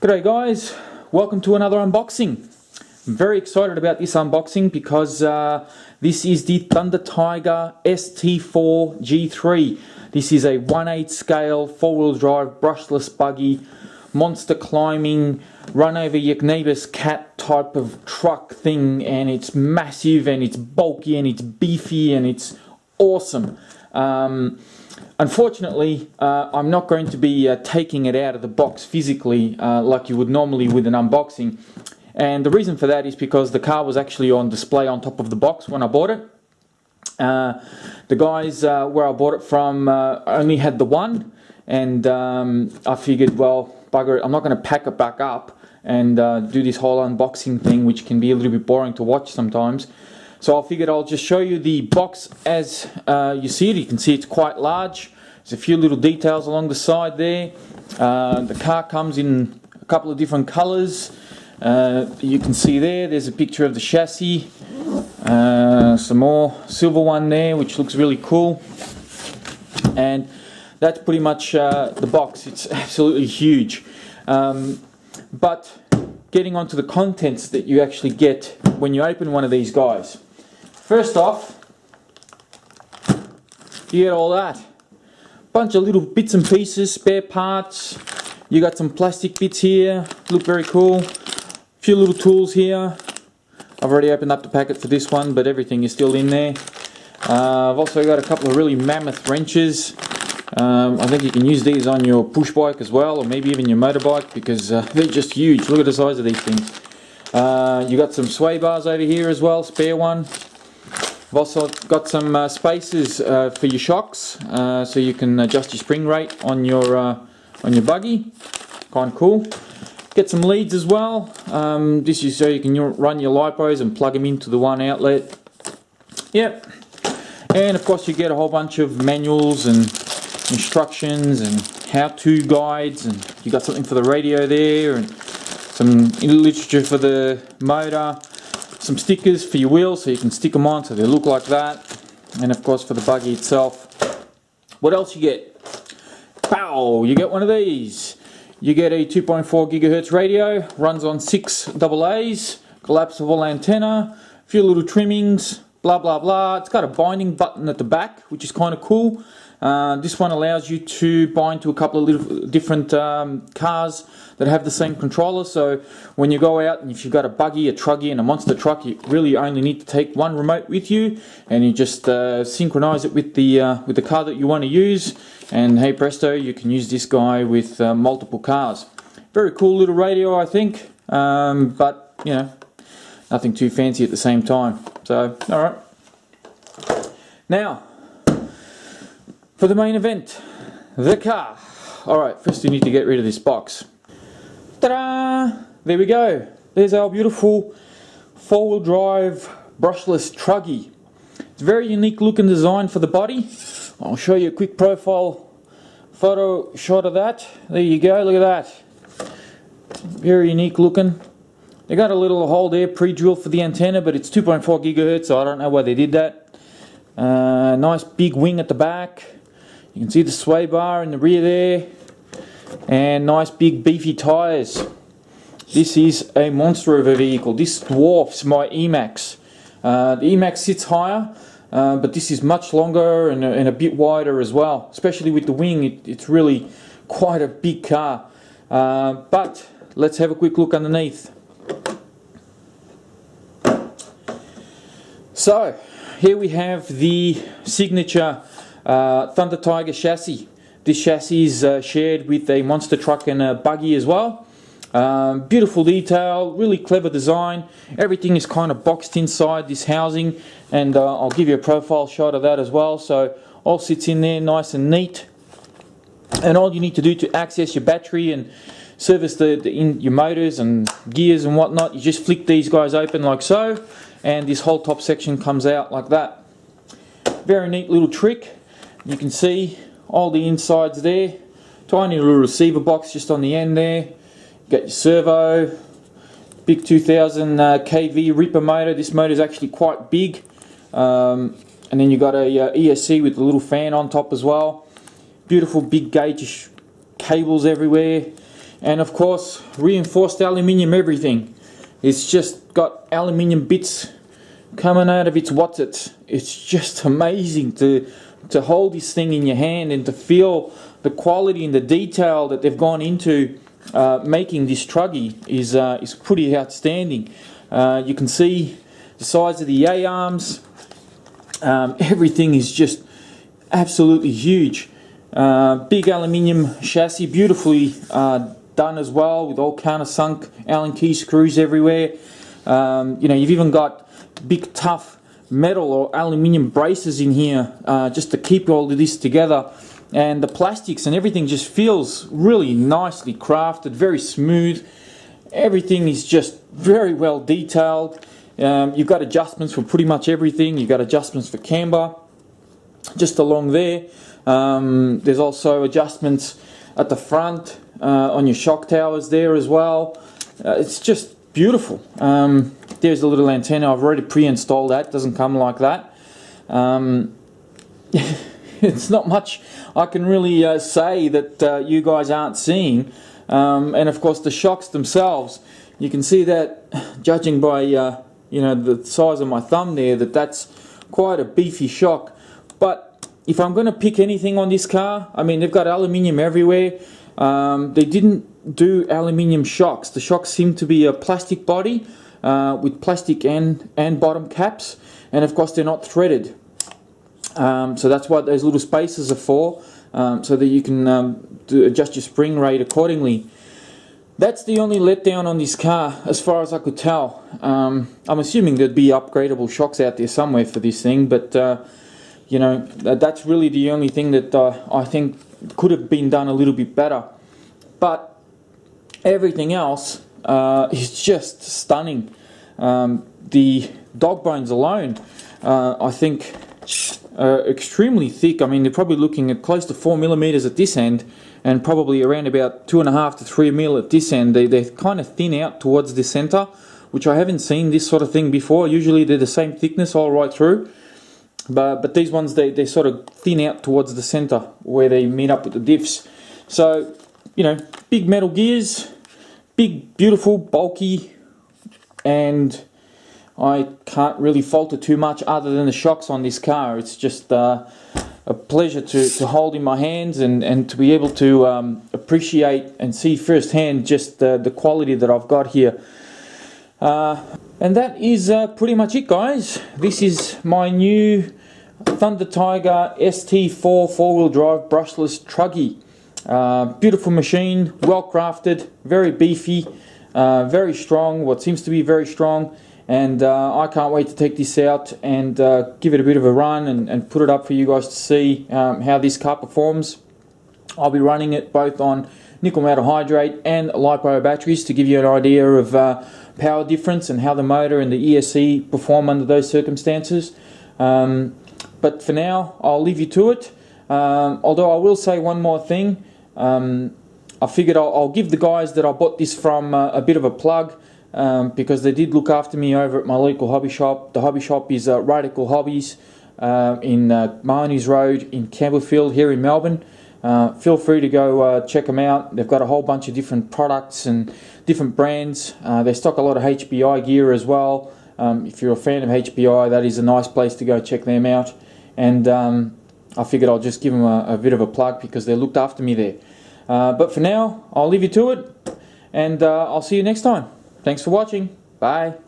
G'day guys, welcome to another unboxing. I'm very excited about this unboxing because this is the Thunder Tiger ST4 G3. This is a 1/8 scale 4-wheel drive brushless buggy, monster climbing, run over your neighbour's cat type of truck thing, and it's massive and it's bulky and it's beefy and it's awesome. Unfortunately, I'm not going to be taking it out of the box physically like you would normally with an unboxing, and the reason for that is because the car was actually on display on top of the box when I bought it. The guys where I bought it from only had the one, and I figured, well, bugger it, I'm not going to pack it back up and do this whole unboxing thing, which can be a little bit boring to watch sometimes. So I figured I'll just show you the box as you see it. You can see it's quite large. There's a few little details along the side there. The car comes in a couple of different colours. You can see there's a picture of the chassis. Some more silver one there, which looks really cool. And that's pretty much the box. It's absolutely huge. But getting onto the contents that you actually get when you open one of these guys. First off, you get all that. Bunch of little bits and pieces, spare parts. You got some plastic bits here, look very cool. A few little tools here. I've already opened up the packet for this one, but everything is still in there. I've also got a couple of really mammoth wrenches. I think you can use these on your push bike as well, or maybe even your motorbike, because they're just huge. Look at the size of these things. You got some sway bars over here as well, spare one. I've also got some spacers for your shocks, so you can adjust your spring rate on your buggy. Kind of cool. Get some leads as well. This is so you can run your lipos and plug them into the one outlet. Yep. And of course you get a whole bunch of manuals and instructions and how-to guides, and you got something for the radio there, and some literature for the motor, some stickers for your wheels so you can stick them on so they look like that, and of course for the buggy itself. What else you get? Pow! You get one of these. You get a 2.4 gigahertz radio, runs on 6 AA's, collapsible antenna, a few little trimmings, blah blah blah. It's got a binding button at the back, which is kind of cool. This one allows you to bind to a couple of little different cars that have the same controller, so when you go out and if you've got a buggy, a truggy and a monster truck, you really only need to take one remote with you, and you just synchronize it with the car that you want to use, and hey presto, you can use this guy with multiple cars. Very cool little radio, I think, but you know, nothing too fancy at the same time. So alright, now for the main event, the car. Alright, first you need to get rid of this box. Ta-da! There we go. There's our beautiful 4-wheel drive brushless truggy. It's a very unique looking design for the body. I'll show you a quick profile photo shot of that. There you go, look at that. Very unique looking. They got a little hole there pre-drilled for the antenna, but it's 2.4 gigahertz, so I don't know why they did that. Nice big wing at the back. You can see the sway bar in the rear there, and nice big beefy tyres. This is a monster of a vehicle. This dwarfs my E-Max. The E-Max sits higher, but this is much longer and a bit wider as well. Especially with the wing, it's really quite a big car. But let's have a quick look underneath. So here we have the signature Thunder Tiger chassis. This chassis is shared with a monster truck and a buggy as well. Beautiful detail, really clever design. Everything is kind of boxed inside this housing, and I'll give you a profile shot of that as well. So all sits in there nice and neat, and all you need to do to access your battery and service your motors and gears and whatnot, you just flick these guys open like so, and this whole top section comes out like that. Very neat little trick. You can see all the insides there. Tiny little receiver box just on the end there. Got your servo, big 2000 kV Ripper motor. This motor is actually quite big. And then you got a ESC with a little fan on top as well. Beautiful big gauge cables everywhere. and of course reinforced aluminium everything. It's just got aluminium bits coming out of its what's-it. It's just amazing to hold this thing in your hand and to feel the quality and the detail that they've gone into making this truggy is pretty outstanding. You can see the size of the A-arms. Everything is just absolutely huge. Big aluminium chassis, beautifully done as well, with all countersunk Allen key screws everywhere. You know, you've even got big tough metal or aluminium braces in here just to keep all of this together. And the plastics and everything just feels really nicely crafted, very smooth. Everything is just very well detailed. You've got adjustments for pretty much everything. You've got adjustments for camber just along there. There's also adjustments at the front on your shock towers there as well. It's just beautiful. There's a little antenna. I've already pre-installed that. It doesn't come like that. It's not much I can really say that you guys aren't seeing. And of course the shocks themselves, you can see that, judging by you know, the size of my thumb there, that's quite a beefy shock. But if I'm going to pick anything on this car, I mean, they've got aluminium everywhere. They didn't do aluminium shocks. The shocks seem to be a plastic body with plastic and bottom caps, and of course they're not threaded. So that's what those little spacers are for, so that you can adjust your spring rate accordingly. That's the only letdown on this car, as far as I could tell. I'm assuming there'd be upgradable shocks out there somewhere for this thing, but you know, that's really the only thing that I think could have been done a little bit better. But everything else is just stunning. The dog bones alone, I think, are extremely thick. I mean, they're probably looking at close to 4mm at this end, and probably around about 2.5 to 3mm at this end. They kind of thin out towards the center, which I haven't seen this sort of thing before. Usually they're the same thickness all right through, but these ones, they sort of thin out towards the center where they meet up with the diffs. So, you know, big metal gears, big, beautiful, bulky, and I can't really fault it too much other than the shocks on this car. It's just a pleasure to hold in my hands and to be able to appreciate and see firsthand just the quality that I've got here. And that is pretty much it, guys. This is my new Thunder Tiger ST4 4-wheel drive brushless truggy. Beautiful machine, well crafted, very beefy, very strong, what seems to be very strong. And I can't wait to take this out and give it a bit of a run and put it up for you guys to see how this car performs. I'll be running it both on nickel metal hydrate and LiPo batteries to give you an idea of power difference and how the motor and the ESC perform under those circumstances. But for now, I'll leave you to it. Although I will say one more thing. I figured I'll give the guys that I bought this from a bit of a plug. Because they did look after me over at my local hobby shop. The hobby shop is Radical Hobbies in Mahoney's Road in Campbellfield here in Melbourne. Feel free to go check them out. They've got a whole bunch of different products and different brands. They stock a lot of HPI gear as well. If you're a fan of HPI, that is a nice place to go check them out. And I figured I'll just give them a bit of a plug because they looked after me there. But for now, I'll leave you to it, and I'll see you next time. Thanks for watching. Bye.